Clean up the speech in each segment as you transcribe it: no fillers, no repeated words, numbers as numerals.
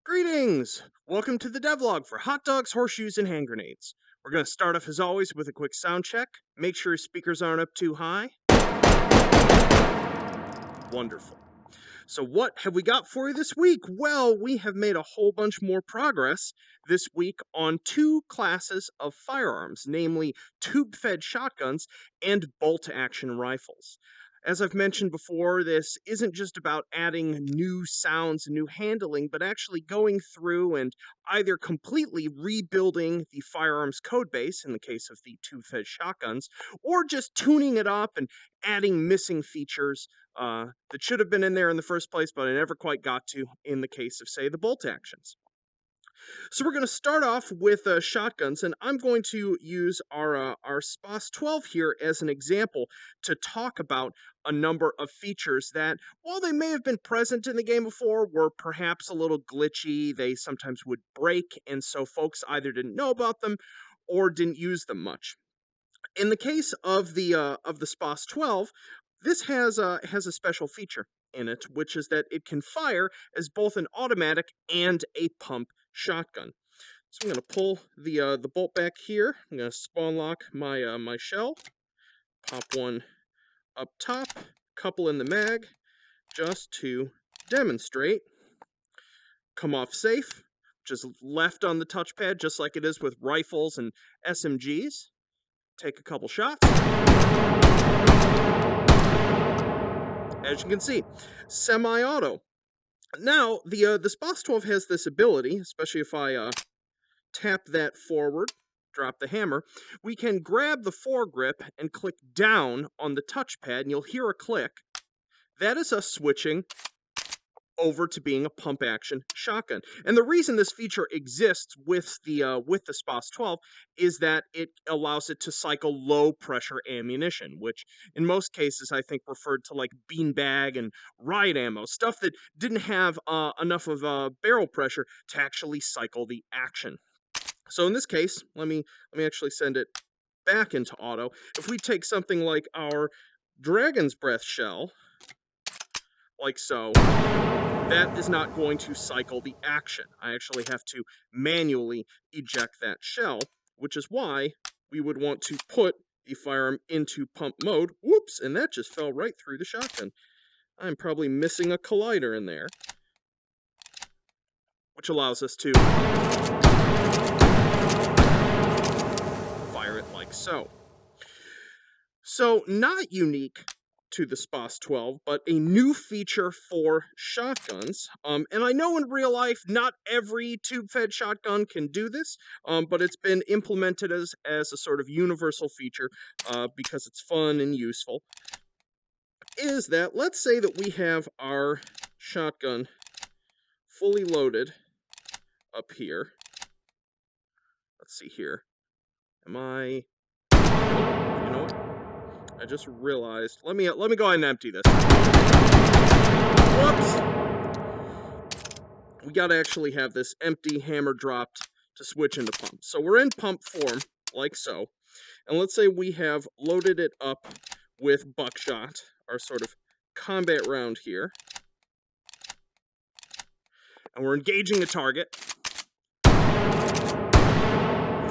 Greetings! Welcome to the Devlog for hot dogs, horseshoes, and hand grenades. We're going to start off as always with a quick sound check. Make sure your speakers aren't up too high. Wonderful. So what have we got for you this week? Well, we have made a whole bunch more progress this week on two classes of firearms, namely tube-fed shotguns and bolt-action rifles. As I've mentioned before, this isn't just about adding new sounds and new handling, but actually going through and either completely rebuilding the firearms code base, in the case of the tube-fed shotguns, or just tuning it up and adding missing features that should have been in there in the first place, but I never quite got to in the case of, say, the bolt actions. So we're going to start off with shotguns, and I'm going to use our SPOS 12 here as an example to talk about a number of features that, while they may have been present in the game before, were perhaps a little glitchy. They sometimes would break, and so folks either didn't know about them or didn't use them much. In the case of the SPOS 12, this has a special feature in it, which is that it can fire as both an automatic and a pump shotgun. So I'm going to pull the bolt back here. I'm going to spawn lock my my shell, pop one up top, couple in the mag, just to demonstrate. Come off safe, just left on the touchpad, just like it is with rifles and SMGs. Take a couple shots. As you can see, semi-auto. Now, the SPOS 12 has this ability, especially if I tap that forward, drop the hammer, we can grab the foregrip and click down on the touchpad, and you'll hear a click. That is us switching over to being a pump action shotgun. And the reason this feature exists with the SPOS 12 is that it allows it to cycle low pressure ammunition, which in most cases I think referred to like beanbag and riot ammo, stuff that didn't have enough of barrel pressure to actually cycle the action. So in this case, let me actually send it back into auto. If we take something like our Dragon's Breath shell, like so, that is not going to cycle the action. I actually have to manually eject that shell, which is why we would want to put the firearm into pump mode. Whoops, and that just fell right through the shotgun. I'm probably missing a collider in there, which allows us to fire it like so. So, not unique to the SPOS 12, but a new feature for shotguns. And I know in real life, not every tube-fed shotgun can do this, but it's been implemented as a sort of universal feature because it's fun and useful. Is that, let's say that we have our shotgun fully loaded up here. Let's see here. Am I... Oh, you know what? I just realized. Let me go ahead and empty this. Whoops! We gotta actually have this empty, hammer dropped to switch into pump. So we're in pump form, like so. And let's say we have loaded it up with buckshot, our sort of combat round here. And we're engaging a target.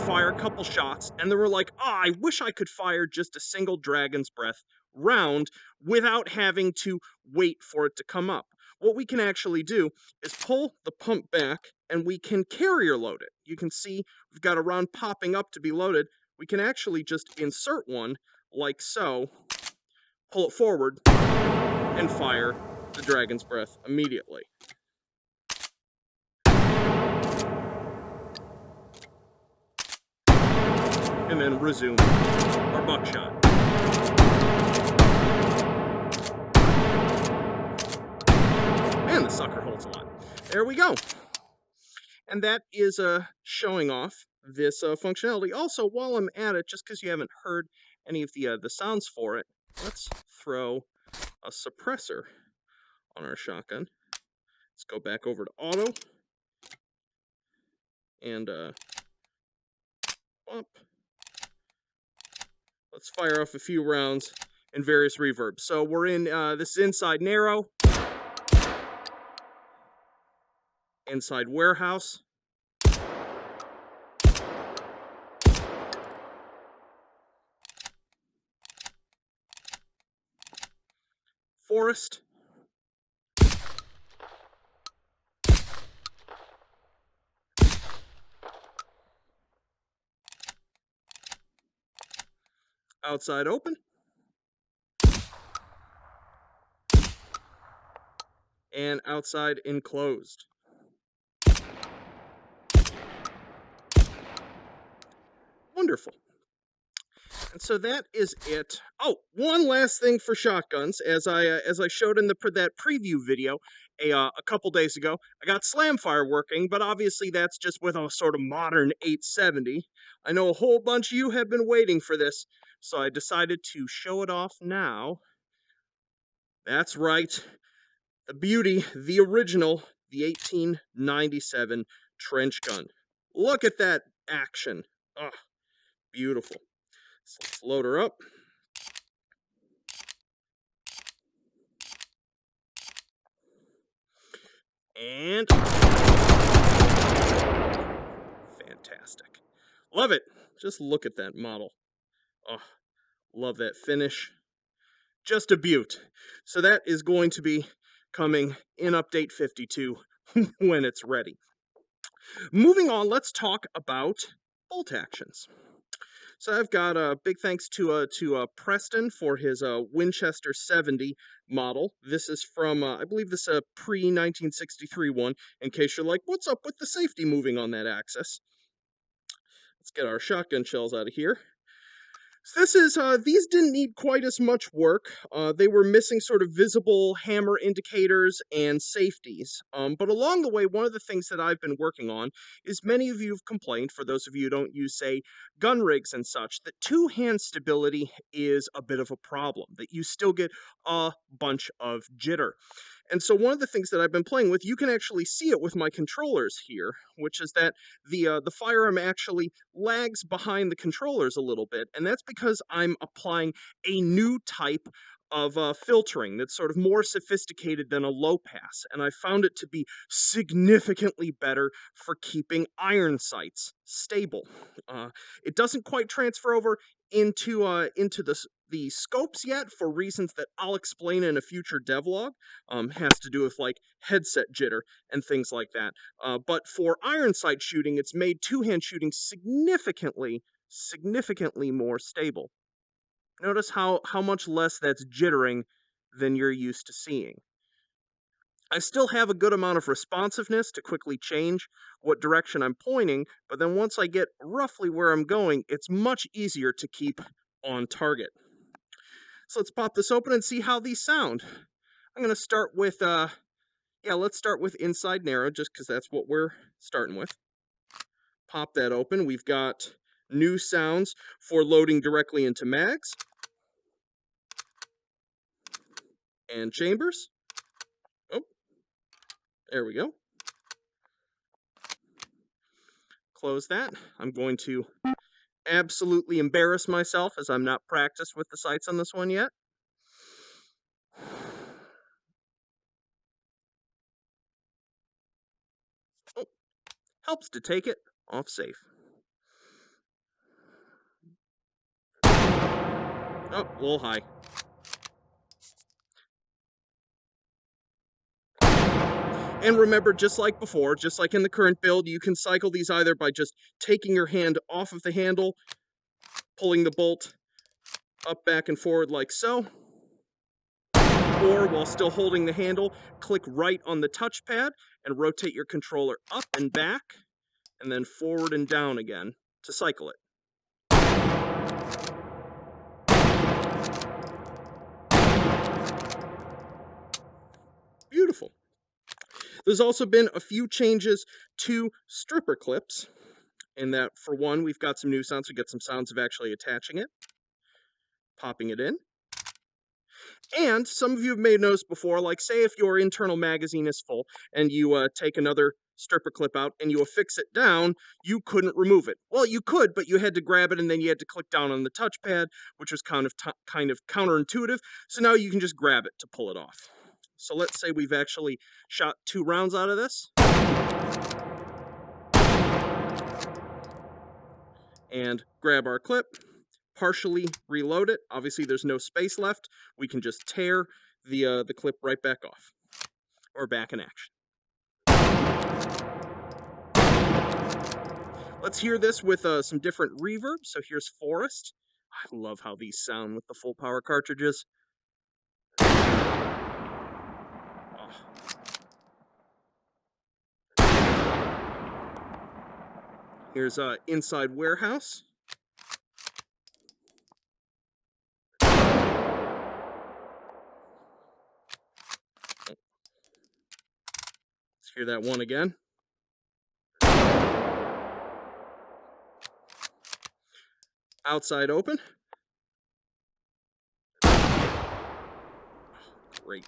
Fire a couple shots, and then we're like, I wish I could fire just a single Dragon's Breath round without having to wait for it to come up. What we can actually do is pull the pump back, and we can carrier load it. You can see we've got a round popping up to be loaded. We can actually just insert one like so, pull it forward, and fire the Dragon's Breath immediately. And then resume our buckshot. Man, the sucker holds a lot. There we go. And that is showing off this functionality. Also, while I'm at it, just because you haven't heard any of the sounds for it, let's throw a suppressor on our shotgun. Let's go back over to auto. And bump. Let's fire off a few rounds and various reverbs. So we're in, this is inside narrow. Inside warehouse. Forest. Outside open. And outside enclosed. Wonderful. And so that is it. Oh, one last thing for shotguns. As I showed in that preview video a couple days ago, I got Slamfire working, but obviously that's just with a sort of modern 870. I know a whole bunch of you have been waiting for this, so I decided to show it off now. That's right. The beauty, the original, the 1897 trench gun. Look at that action. Oh, beautiful. So let's load her up. And fantastic. Love it. Just look at that model. Oh, love that finish. Just a beaut. So that is going to be coming in update 52 when it's ready. Moving on, let's talk about bolt actions. So I've got a big thanks to Preston for his Winchester 70 model. This is from, I believe this is a pre-1963 one, in case you're like, what's up with the safety moving on that axis? Let's get our shotgun shells out of here. So this is, these didn't need quite as much work. They were missing sort of visible hammer indicators and safeties. But along the way, one of the things that I've been working on is many of you have complained, for those of you who don't use, say, gun rigs and such, that two-hand stability is a bit of a problem, that you still get a bunch of jitter. And so one of the things that I've been playing with, you can actually see it with my controllers here, which is that the firearm actually lags behind the controllers a little bit, and that's because I'm applying a new type of filtering that's sort of more sophisticated than a low pass, and I found it to be significantly better for keeping iron sights stable. It doesn't quite transfer over into the scopes yet, for reasons that I'll explain in a future devlog. Has to do with like headset jitter and things like that. But for iron sight shooting, it's made two-hand shooting significantly more stable. Notice how much less that's jittering than you're used to seeing. I still have a good amount of responsiveness to quickly change what direction I'm pointing, but then once I get roughly where I'm going, it's much easier to keep on target. So let's pop this open and see how these sound. I'm going to start with, let's start with inside narrow, just because that's what we're starting with. Pop that open. We've got new sounds for loading directly into mags and chambers. Oh, there we go. Close that. I'm going to absolutely embarrass myself as I'm not practiced with the sights on this one yet. Oh, helps to take it off safe. Oh, a little high. And remember, just like before, just like in the current build, you can cycle these either by just taking your hand off of the handle, pulling the bolt up, back, and forward like so, or while still holding the handle, click right on the touchpad and rotate your controller up and back, and then forward and down again to cycle it. Beautiful. There's also been a few changes to stripper clips, in that, for one, we've got some new sounds. We got some sounds of actually attaching it, popping it in. And some of you have made notes before, like say if your internal magazine is full and you take another stripper clip out and you affix it down, you couldn't remove it. Well, you could, but you had to grab it and then you had to click down on the touchpad, which was kind of counterintuitive. So now you can just grab it to pull it off. So let's say we've actually shot 2 rounds out of this. And grab our clip, partially reload it. Obviously, there's no space left. We can just tear the clip right back off, or back in action. Let's hear this with some different reverb. So here's Forest. I love how these sound with the full power cartridges. Oh. Here's Inside Warehouse. Let's hear that one again. Outside Open. Great.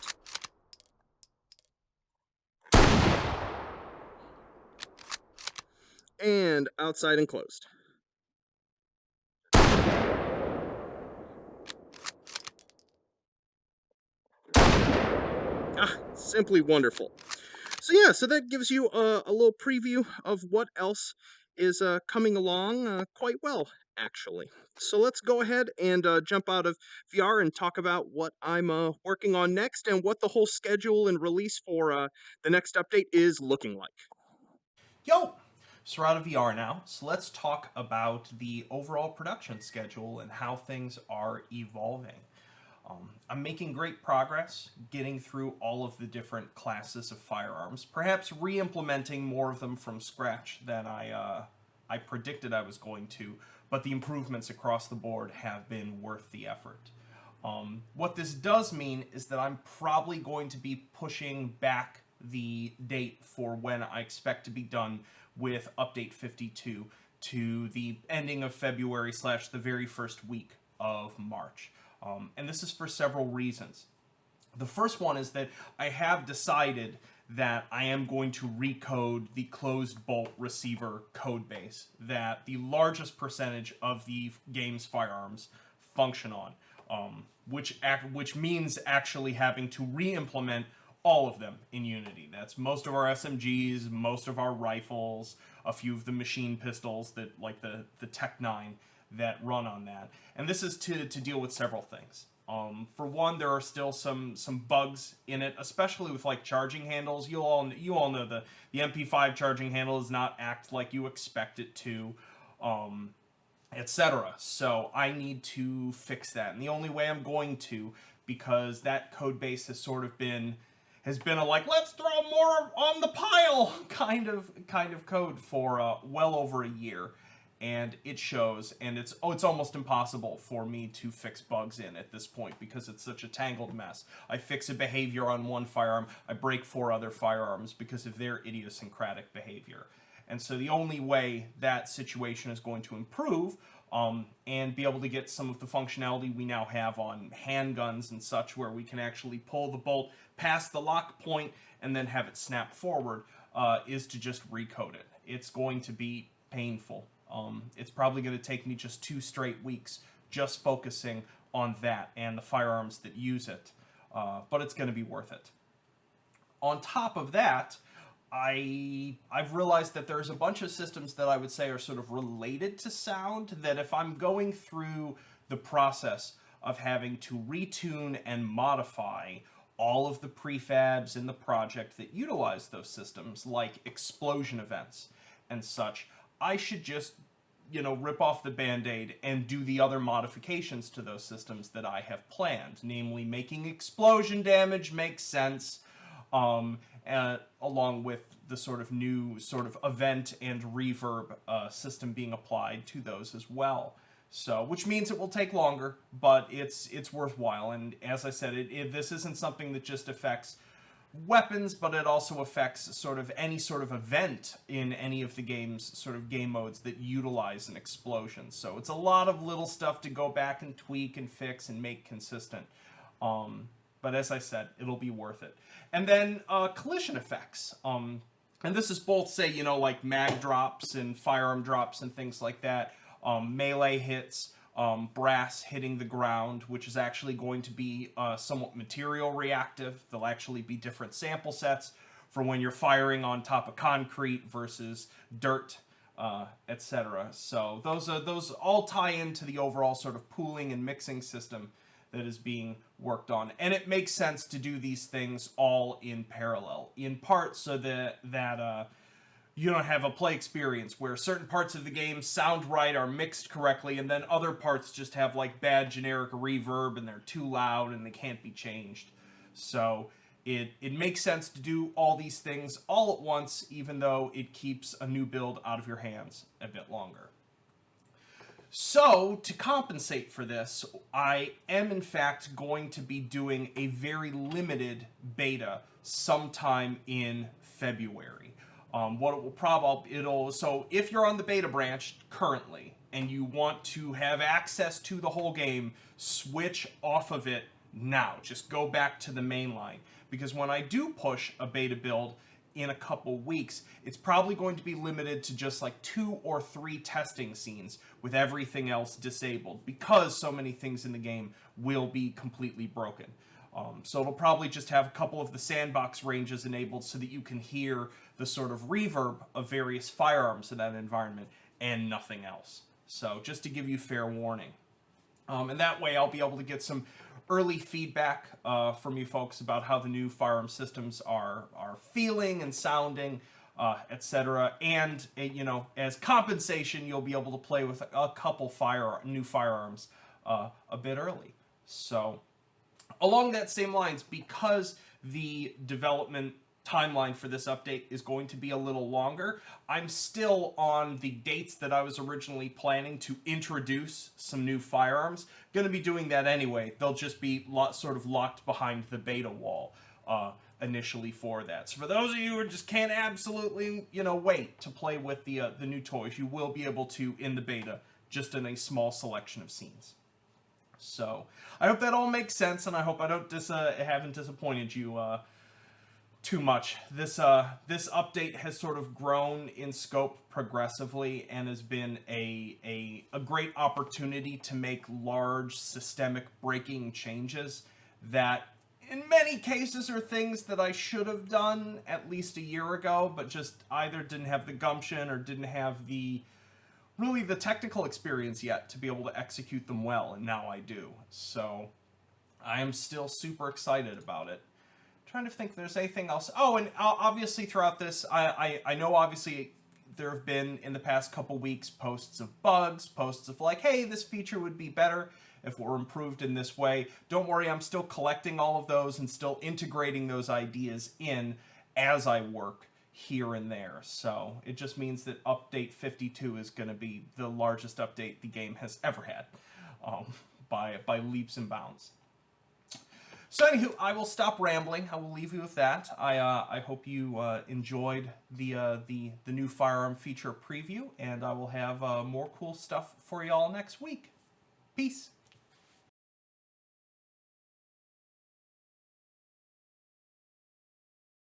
And Outside Enclosed. Simply wonderful. So yeah, so that gives you a little preview of what else is coming along quite well, actually. So let's go ahead and jump out of VR and talk about what I'm working on next and what the whole schedule and release for the next update is looking like. Yo! So we're out of VR now, so let's talk about the overall production schedule and how things are evolving. I'm making great progress getting through all of the different classes of firearms, perhaps re-implementing more of them from scratch than I predicted I was going to, but the improvements across the board have been worth the effort. What this does mean is that I'm probably going to be pushing back the date for when I expect to be done with Update 52 to the ending of February / the very first week of March. And this is for several reasons. The first one is that I have decided that I am going to recode the closed bolt receiver code base that the largest percentage of the game's firearms function on, which means actually having to re-implement all of them in Unity. That's most of our SMGs, most of our rifles, a few of the machine pistols that, like the Tech 9, that run on that. And this is to deal with several things. For one, there are still some bugs in it, especially with like charging handles. You all know the MP5 charging handle does not act like you expect it to, etc. So I need to fix that, and the only way I'm going to, because that code base has sort of been a like, let's throw more on the pile kind of code for well over a year. And it shows, and it's almost impossible for me to fix bugs in at this point because it's such a tangled mess. I fix a behavior on one firearm, I break 4 other firearms because of their idiosyncratic behavior. And so the only way that situation is going to improve and be able to get some of the functionality we now have on handguns and such, where we can actually pull the bolt past the lock point and then have it snap forward, is to just recode it. It's going to be painful. It's probably going to take me just 2 straight weeks just focusing on that and the firearms that use it, but it's going to be worth it. On top of that, I've realized that there's a bunch of systems that I would say are sort of related to sound, that if I'm going through the process of having to retune and modify all of the prefabs in the project that utilize those systems, like explosion events and such, I should just, rip off the Band-Aid and do the other modifications to those systems that I have planned, namely making explosion damage make sense, along with the sort of new sort of event and reverb system being applied to those as well. So, which means it will take longer, but it's worthwhile. And as I said, this isn't something that just affects weapons, but it also affects sort of any sort of event in any of the game's sort of game modes that utilize an explosion. So it's a lot of little stuff to go back and tweak and fix and make consistent. But as I said, it'll be worth it. And then collision effects. And this is both, say, like mag drops and firearm drops and things like that. Melee hits, brass hitting the ground, which is actually going to be somewhat material reactive. There'll actually be different sample sets for when you're firing on top of concrete versus dirt, etc. So those all tie into the overall sort of pooling and mixing system that is being worked on, and it makes sense to do these things all in parallel, in part so that you don't have a play experience where certain parts of the game sound right, are mixed correctly, and then other parts just have like bad generic reverb and they're too loud and they can't be changed. So it makes sense to do all these things all at once, even though it keeps a new build out of your hands a bit longer. So, to compensate for this, I am in fact going to be doing a very limited beta sometime in February. What it will probably, so if you're on the beta branch currently and you want to have access to the whole game, switch off of it now. Just go back to the main line. Because when I do push a beta build in a couple weeks, it's probably going to be limited to just like 2 or 3 testing scenes with everything else disabled, because so many things in the game will be completely broken. So it'll probably just have a couple of the sandbox ranges enabled so that you can hear the sort of reverb of various firearms in that environment and nothing else. So just to give you fair warning. And that way I'll be able to get some early feedback from you folks about how the new firearm systems are feeling and sounding, etc. And as compensation, you'll be able to play with a couple new firearms a bit early. So along that same lines, because the development timeline for this update is going to be a little longer, I'm still on the dates that I was originally planning to introduce some new firearms. Going to be doing that anyway. They'll just be sort of locked behind the beta wall initially for that. So for those of you who just can't absolutely wait to play with the new toys, you will be able to in the beta, just in a small selection of scenes. So I hope that all makes sense, and I hope I haven't disappointed you too much. This update has sort of grown in scope progressively and has been a great opportunity to make large systemic breaking changes that in many cases are things that I should have done at least a year ago, but just either didn't have the gumption or didn't have the technical experience yet to be able to execute them well, and now I do. So I am still super excited about it. Trying to think if there's anything else. Oh, and obviously throughout this, I know obviously there have been in the past couple weeks posts of bugs, posts of like, hey, this feature would be better if it were improved in this way. Don't worry, I'm still collecting all of those and still integrating those ideas in as I work here and there. So it just means that update 52 is going to be the largest update the game has ever had, by leaps and bounds. So anywho, I will stop rambling. I will leave you with that. I hope you enjoyed the new firearm feature preview, and I will have more cool stuff for y'all next week. Peace.